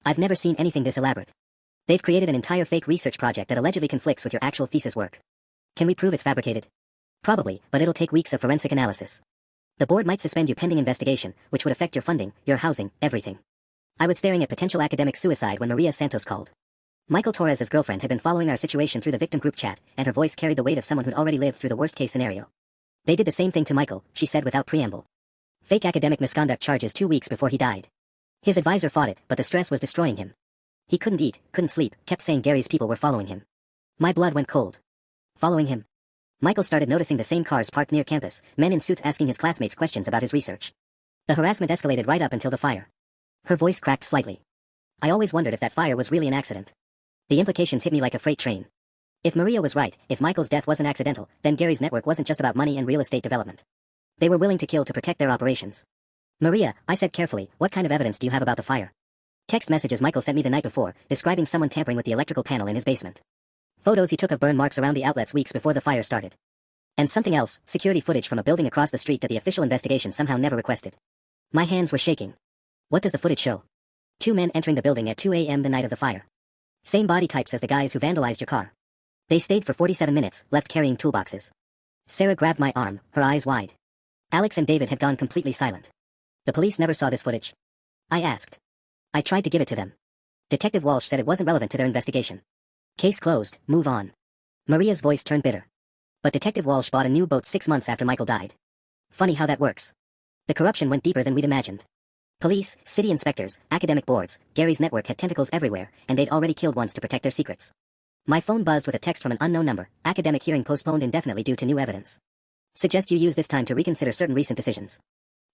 S1: I've never seen anything this elaborate. They've created an entire fake research project that allegedly conflicts with your actual thesis work. Can we prove it's fabricated? Probably, but it'll take weeks of forensic analysis. The board might suspend you pending investigation, which would affect your funding, your housing, everything. I was staring at potential academic suicide when Maria Santos called. Michael Torres's girlfriend had been following our situation through the victim group chat, and her voice carried the weight of someone who'd already lived through the worst-case scenario. They did the same thing to Michael, she said without preamble. Fake academic misconduct charges 2 weeks before he died. His advisor fought it, but the stress was destroying him. He couldn't eat, couldn't sleep, kept saying Gary's people were following him. My blood went cold. Following him? Michael started noticing the same cars parked near campus, men in suits asking his classmates questions about his research. The harassment escalated right up until the fire. Her voice cracked slightly. I always wondered if that fire was really an accident. The implications hit me like a freight train. If Maria was right, if Michael's death wasn't accidental, then Gary's network wasn't just about money and real estate development. They were willing to kill to protect their operations. Maria, I said carefully, what kind of evidence do you have about the fire? Text messages Michael sent me the night before, describing someone tampering with the electrical panel in his basement. Photos he took of burn marks around the outlets weeks before the fire started. And something else, security footage from a building across the street that the official investigation somehow never requested. My hands were shaking. What does the footage show? 2 men entering the building at 2 a.m. the night of the fire. Same body types as the guys who vandalized your car. They stayed for 47 minutes, left carrying toolboxes. Sarah grabbed my arm, her eyes wide. Alex and David had gone completely silent. The police never saw this footage? I asked. I tried to give it to them. Detective Walsh said it wasn't relevant to their investigation. Case closed, move on. Maria's voice turned bitter. But Detective Walsh bought a new boat 6 months after Michael died. Funny how that works. The corruption went deeper than we'd imagined. Police, city inspectors, academic boards, Gary's network had tentacles everywhere, and they'd already killed once to protect their secrets. My phone buzzed with a text from an unknown number: academic hearing postponed indefinitely due to new evidence. Suggest you use this time to reconsider certain recent decisions.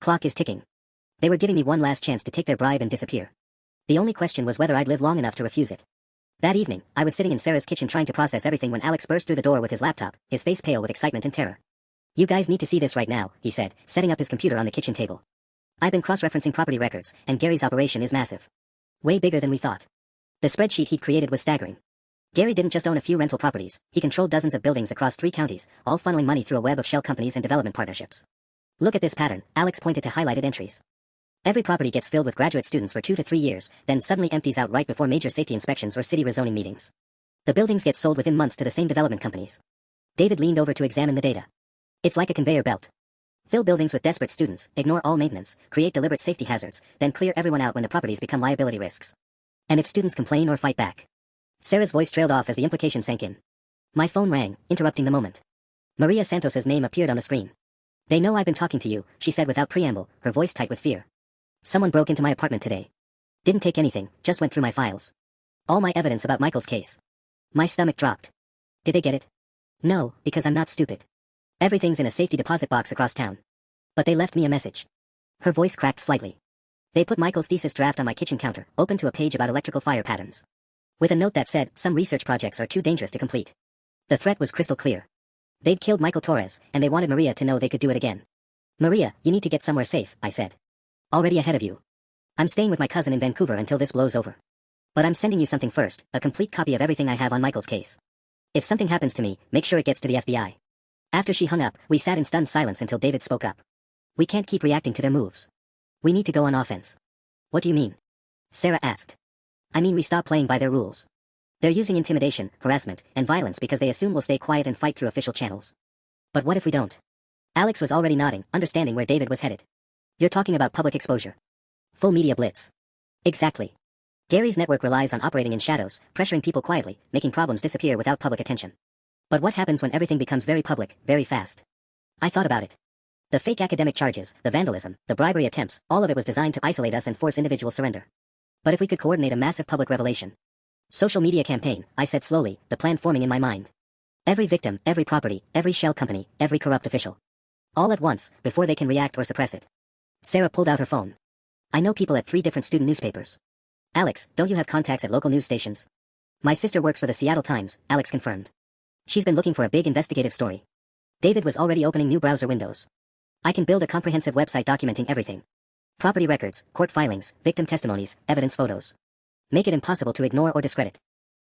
S1: Clock is ticking. They were giving me one last chance to take their bribe and disappear. The only question was whether I'd live long enough to refuse it. That evening, I was sitting in Sarah's kitchen trying to process everything when Alex burst through the door with his laptop, his face pale with excitement and terror. You guys need to see this right now, he said, setting up his computer on the kitchen table. I've been cross-referencing property records, and Gary's operation is massive. Way bigger than we thought. The spreadsheet he'd created was staggering. Gary didn't just own a few rental properties, he controlled dozens of buildings across 3 counties, all funneling money through a web of shell companies and development partnerships. Look at this pattern, Alex pointed to highlighted entries. Every property gets filled with graduate students for 2 to 3 years, then suddenly empties out right before major safety inspections or city rezoning meetings. The buildings get sold within months to the same development companies. David leaned over to examine the data. It's like a conveyor belt. Fill buildings with desperate students, ignore all maintenance, create deliberate safety hazards, then clear everyone out when the properties become liability risks. And if students complain or fight back. Sarah's voice trailed off as the implication sank in. My phone rang, interrupting the moment. Maria Santos's name appeared on the screen. They know I've been talking to you, she said without preamble, her voice tight with fear. Someone broke into my apartment today. Didn't take anything, just went through my files. All my evidence about Michael's case. My stomach dropped. Did they get it? No, because I'm not stupid. Everything's in a safety deposit box across town. But they left me a message. Her voice cracked slightly. They put Michael's thesis draft on my kitchen counter, open to a page about electrical fire patterns. With a note that said, some research projects are too dangerous to complete. The threat was crystal clear. They'd killed Michael Torres, and they wanted Maria to know they could do it again. Maria, you need to get somewhere safe, I said. Already ahead of you. I'm staying with my cousin in Vancouver until this blows over. But I'm sending you something first, a complete copy of everything I have on Michael's case. If something happens to me, make sure it gets to the FBI. After she hung up, we sat in stunned silence until David spoke up. We can't keep reacting to their moves. We need to go on offense. What do you mean? Sarah asked. I mean we stop playing by their rules. They're using intimidation, harassment, and violence because they assume we'll stay quiet and fight through official channels. But what if we don't? Alex was already nodding, understanding where David was headed. You're talking about public exposure. Full media blitz. Exactly. Gary's network relies on operating in shadows, pressuring people quietly, making problems disappear without public attention. But what happens when everything becomes very public, very fast? I thought about it. The fake academic charges, the vandalism, the bribery attempts, all of it was designed to isolate us and force individual surrender. But if we could coordinate a massive public revelation. Social media campaign, I said slowly, the plan forming in my mind. Every victim, every property, every shell company, every corrupt official. All at once, before they can react or suppress it. Sarah pulled out her phone. I know people at 3 different student newspapers. Alex, don't you have contacts at local news stations? My sister works for the Seattle Times, Alex confirmed. She's been looking for a big investigative story. David was already opening new browser windows. I can build a comprehensive website documenting everything. Property records, court filings, victim testimonies, evidence photos. Make it impossible to ignore or discredit.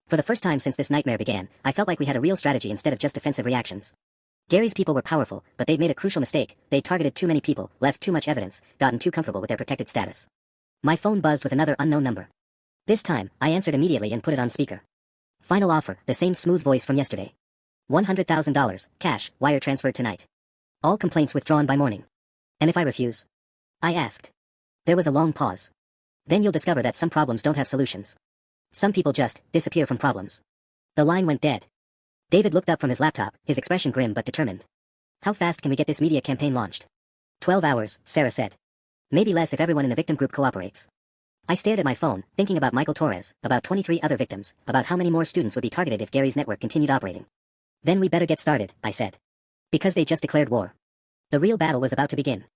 S1: For the first time since this nightmare began, I felt like we had a real strategy instead of just defensive reactions. Gary's people were powerful, but they'd made a crucial mistake. They'd targeted too many people, left too much evidence, gotten too comfortable with their protected status. My phone buzzed with another unknown number. This time, I answered immediately and put it on speaker. Final offer, the same smooth voice from yesterday. $100,000, cash, wire transferred tonight. All complaints withdrawn by morning. And if I refuse? I asked. There was a long pause. Then you'll discover that some problems don't have solutions. Some people just disappear from problems. The line went dead. David looked up from his laptop, his expression grim but determined. How fast can we get this media campaign launched? 12 hours, Sarah said. Maybe less if everyone in the victim group cooperates. I stared at my phone, thinking about Michael Torres, about 23 other victims, about how many more students would be targeted if Gary's network continued operating. Then we better get started, I said. Because they just declared war. The real battle was about to begin.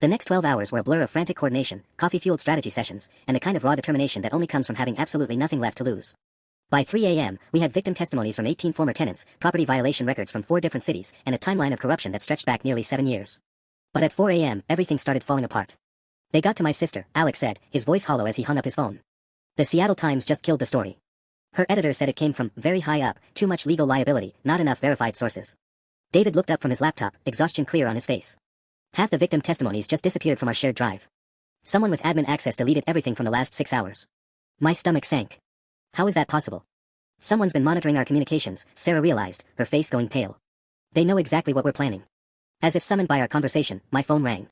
S1: The next 12 hours were a blur of frantic coordination, coffee-fueled strategy sessions, and the kind of raw determination that only comes from having absolutely nothing left to lose. By 3 a.m., we had victim testimonies from 18 former tenants, property violation records from 4 different cities, and a timeline of corruption that stretched back nearly 7 years. But at 4 a.m., everything started falling apart. They got to my sister, Alex said, his voice hollow as he hung up his phone. The Seattle Times just killed the story. Her editor said it came from very high up, too much legal liability, not enough verified sources. David looked up from his laptop, exhaustion clear on his face. Half the victim testimonies just disappeared from our shared drive. Someone with admin access deleted everything from the last 6 hours. My stomach sank. How is that possible? Someone's been monitoring our communications, Sarah realized, her face going pale. They know exactly what we're planning. As if summoned by our conversation, my phone rang.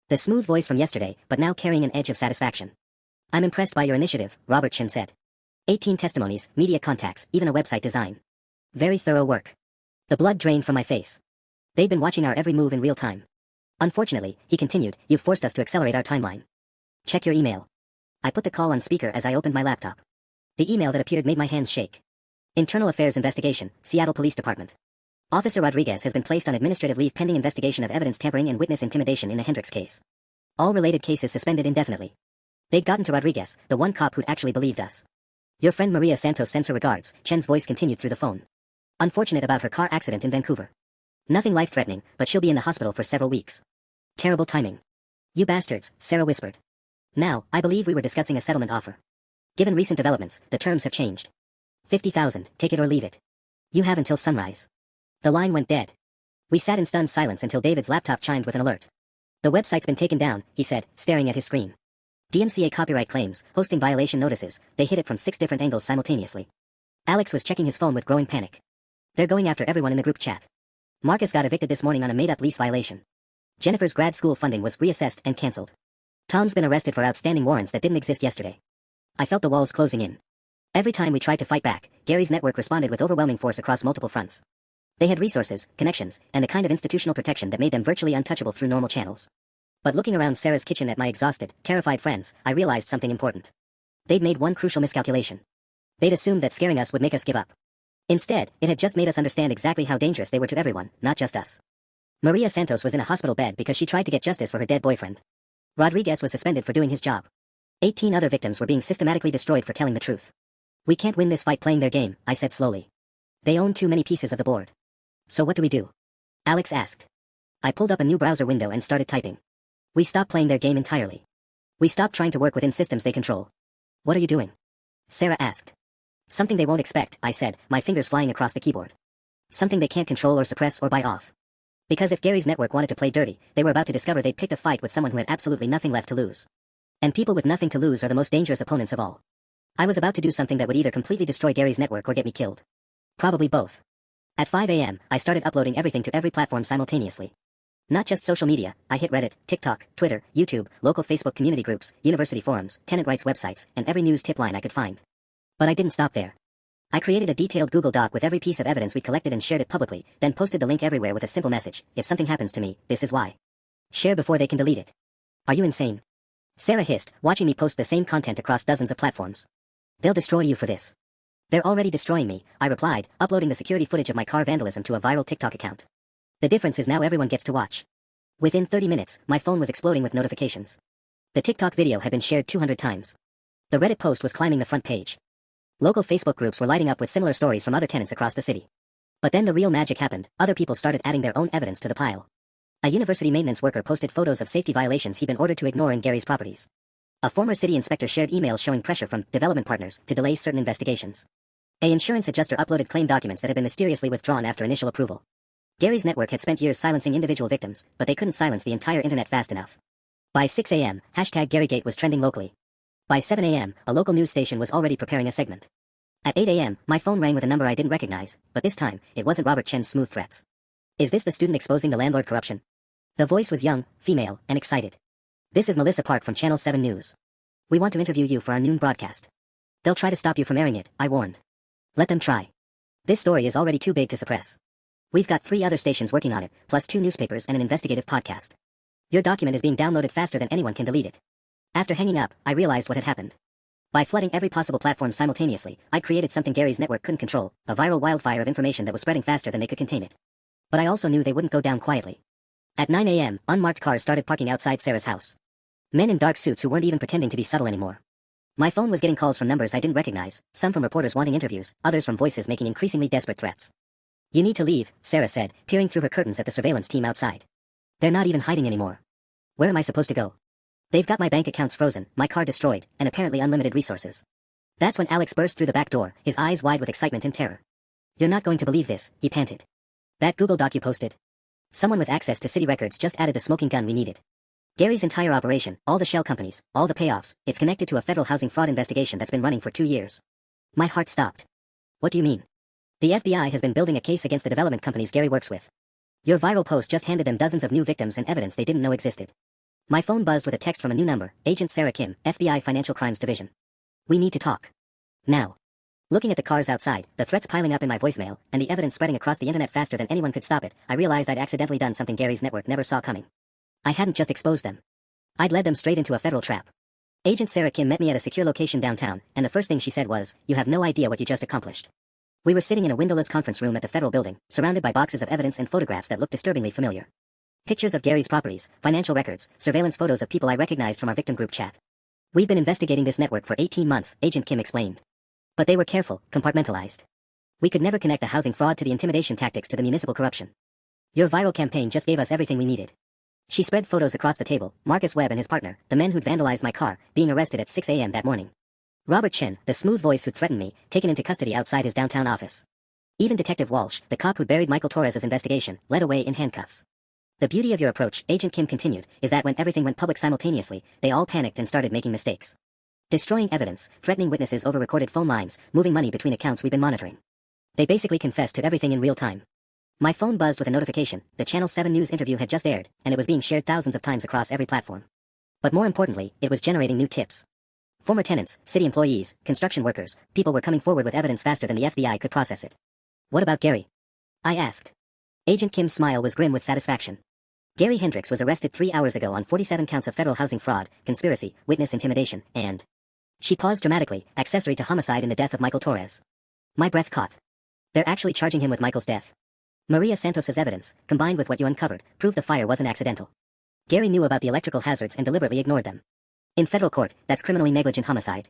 S1: The smooth voice from yesterday, but now carrying an edge of satisfaction. I'm impressed by your initiative, Robert Chin said. 18 testimonies, media contacts, even a website design. Very thorough work. The blood drained from my face. They've been watching our every move in real time. Unfortunately, he continued, you've forced us to accelerate our timeline. Check your email. I put the call on speaker as I opened my laptop. The email that appeared made my hands shake. Internal Affairs Investigation, Seattle Police Department. Officer Rodriguez has been placed on administrative leave pending investigation of evidence tampering and witness intimidation in the Hendricks case. All related cases suspended indefinitely. They'd gotten to Rodriguez, the one cop who'd actually believed us. Your friend Maria Santos sends her regards, Chen's voice continued through the phone. Unfortunate about her car accident in Vancouver. Nothing life-threatening, but she'll be in the hospital for several weeks. Terrible timing. You bastards, Sarah whispered. Now, I believe we were discussing a settlement offer. Given recent developments, the terms have changed. 50,000, take it or leave it. You have until sunrise. The line went dead. We sat in stunned silence until David's laptop chimed with an alert. The website's been taken down, he said, staring at his screen. DMCA copyright claims, hosting violation notices, they hit it from 6 different angles simultaneously. Alex was checking his phone with growing panic. They're going after everyone in the group chat. Marcus got evicted this morning on a made-up lease violation. Jennifer's grad school funding was reassessed and cancelled. Tom's been arrested for outstanding warrants that didn't exist yesterday. I felt the walls closing in. Every time we tried to fight back, Gary's network responded with overwhelming force across multiple fronts. They had resources, connections, and the kind of institutional protection that made them virtually untouchable through normal channels. But looking around Sarah's kitchen at my exhausted, terrified friends, I realized something important. They'd made one crucial miscalculation. They'd assumed that scaring us would make us give up. Instead, it had just made us understand exactly how dangerous they were to everyone, not just us. Maria Santos was in a hospital bed because she tried to get justice for her dead boyfriend. Rodriguez was suspended for doing his job. 18 other victims were being systematically destroyed for telling the truth. We can't win this fight playing their game, I said slowly. They own too many pieces of the board. So what do we do? Alex asked. I pulled up a new browser window and started typing. We stopped playing their game entirely. We stopped trying to work within systems they control. What are you doing? Sarah asked. Something they won't expect, I said, my fingers flying across the keyboard. Something they can't control or suppress or buy off. Because if Gary's network wanted to play dirty, they were about to discover they'd picked a fight with someone who had absolutely nothing left to lose. And people with nothing to lose are the most dangerous opponents of all. I was about to do something that would either completely destroy Gary's network or get me killed. Probably both. At 5 a.m., I started uploading everything to every platform simultaneously. Not just social media, I hit Reddit, TikTok, Twitter, YouTube, local Facebook community groups, university forums, tenant rights websites, and every news tip line I could find. But I didn't stop there. I created a detailed Google Doc with every piece of evidence we collected and shared it publicly, then posted the link everywhere with a simple message: if something happens to me, this is why. Share before they can delete it. Are you insane? Sarah hissed, watching me post the same content across dozens of platforms. They'll destroy you for this. They're already destroying me, I replied, uploading the security footage of my car vandalism to a viral TikTok account. The difference is now everyone gets to watch. Within 30 minutes, my phone was exploding with notifications. The TikTok video had been shared 200 times. The Reddit post was climbing the front page. Local Facebook groups were lighting up with similar stories from other tenants across the city. But then the real magic happened. Other people started adding their own evidence to the pile. A university maintenance worker posted photos of safety violations he'd been ordered to ignore in Gary's properties. A former city inspector shared emails showing pressure from development partners to delay certain investigations. An insurance adjuster uploaded claim documents that had been mysteriously withdrawn after initial approval. Gary's network had spent years silencing individual victims, but they couldn't silence the entire internet fast enough. By 6 a.m., #GaryGate was trending locally. By 7 a.m., a local news station was already preparing a segment. At 8 a.m., my phone rang with a number I didn't recognize, but this time, it wasn't Robert Chen's smooth threats. Is this the student exposing the landlord corruption? The voice was young, female, and excited. This is Melissa Park from Channel 7 News. We want to interview you for our noon broadcast. They'll try to stop you from airing it, I warned. Let them try. This story is already too big to suppress. We've got 3 other stations working on it, plus 2 newspapers and an investigative podcast. Your document is being downloaded faster than anyone can delete it. After hanging up, I realized what had happened. By flooding every possible platform simultaneously, I created something Gary's network couldn't control, a viral wildfire of information that was spreading faster than they could contain it. But I also knew they wouldn't go down quietly. At 9 a.m., unmarked cars started parking outside Sarah's house. Men in dark suits who weren't even pretending to be subtle anymore. My phone was getting calls from numbers I didn't recognize, some from reporters wanting interviews, others from voices making increasingly desperate threats. You need to leave, Sarah said, peering through her curtains at the surveillance team outside. They're not even hiding anymore. Where am I supposed to go? They've got my bank accounts frozen, my car destroyed, and apparently unlimited resources. That's when Alex burst through the back door, his eyes wide with excitement and terror. You're not going to believe this, he panted. That Google Doc you posted? Someone with access to city records just added the smoking gun we needed. Gary's entire operation, all the shell companies, all the payoffs, it's connected to a federal housing fraud investigation that's been running for 2 years. My heart stopped. What do you mean? The FBI has been building a case against the development companies Gary works with. Your viral post just handed them dozens of new victims and evidence they didn't know existed. My phone buzzed with a text from a new number, Agent Sarah Kim, FBI Financial Crimes Division. We need to talk. Now. Looking at the cars outside, the threats piling up in my voicemail, and the evidence spreading across the internet faster than anyone could stop it, I realized I'd accidentally done something Gary's network never saw coming. I hadn't just exposed them. I'd led them straight into a federal trap. Agent Sarah Kim met me at a secure location downtown, and the first thing she said was, "You have no idea what you just accomplished." We were sitting in a windowless conference room at the federal building, surrounded by boxes of evidence and photographs that looked disturbingly familiar. Pictures of Gary's properties, financial records, surveillance photos of people I recognized from our victim group chat. We've been investigating this network for 18 months, Agent Kim explained. But they were careful, compartmentalized. We could never connect the housing fraud to the intimidation tactics to the municipal corruption. Your viral campaign just gave us everything we needed. She spread photos across the table, Marcus Webb and his partner, the men who'd vandalized my car, being arrested at 6 a.m. that morning. Robert Chen, the smooth voice who'd threatened me, taken into custody outside his downtown office. Even Detective Walsh, the cop who'd buried Michael Torres's investigation, led away in handcuffs. The beauty of your approach, Agent Kim continued, is that when everything went public simultaneously, they all panicked and started making mistakes. Destroying evidence, threatening witnesses over recorded phone lines, moving money between accounts we've been monitoring. They basically confessed to everything in real time. My phone buzzed with a notification. The Channel 7 News interview had just aired, and it was being shared thousands of times across every platform. But more importantly, it was generating new tips. Former tenants, city employees, construction workers, people were coming forward with evidence faster than the FBI could process it. What about Gary? I asked. Agent Kim's smile was grim with satisfaction. Gary Hendricks was arrested 3 hours ago on 47 counts of federal housing fraud, conspiracy, witness intimidation, and... She paused dramatically, accessory to homicide in the death of Michael Torres. My breath caught. They're actually charging him with Michael's death. Maria Santos's evidence, combined with what you uncovered, proved the fire wasn't accidental. Gary knew about the electrical hazards and deliberately ignored them. In federal court, that's criminally negligent homicide.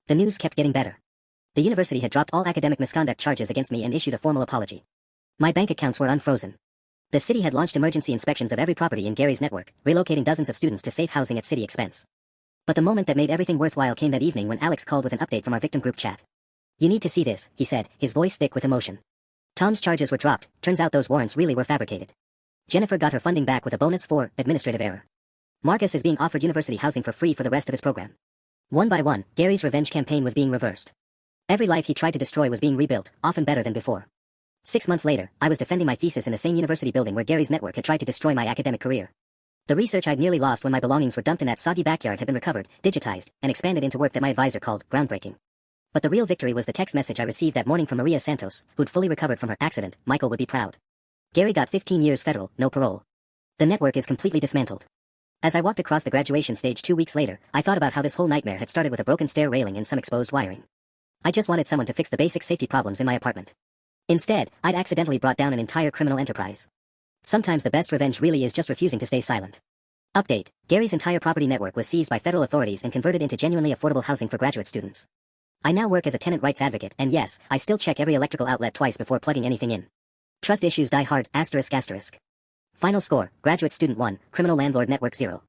S1: The news kept getting better. The university had dropped all academic misconduct charges against me and issued a formal apology. My bank accounts were unfrozen. The city had launched emergency inspections of every property in Gary's network, relocating dozens of students to safe housing at city expense. But the moment that made everything worthwhile came that evening when Alex called with an update from our victim group chat. "You need to see this," he said, his voice thick with emotion. "Tom's charges were dropped. Turns out those warrants really were fabricated. Jennifer got her funding back with a bonus for administrative error. Marcus is being offered university housing for free for the rest of his program." One by one, Gary's revenge campaign was being reversed. Every life he tried to destroy was being rebuilt, often better than before. 6 months later, I was defending my thesis in the same university building where Gary's network had tried to destroy my academic career. The research I'd nearly lost when my belongings were dumped in that soggy backyard had been recovered, digitized, and expanded into work that my advisor called groundbreaking. But the real victory was the text message I received that morning from Maria Santos, who'd fully recovered from her accident. "Michael would be proud. Gary got 15 years federal, no parole. The network is completely dismantled." As I walked across the graduation stage 2 weeks later, I thought about how this whole nightmare had started with a broken stair railing and some exposed wiring. I just wanted someone to fix the basic safety problems in my apartment. Instead, I'd accidentally brought down an entire criminal enterprise. Sometimes the best revenge really is just refusing to stay silent. Update: Gary's entire property network was seized by federal authorities and converted into genuinely affordable housing for graduate students. I now work as a tenant rights advocate, and yes, I still check every electrical outlet twice before plugging anything in. Trust issues die hard, ***. Final score: graduate student 1, criminal landlord network 0.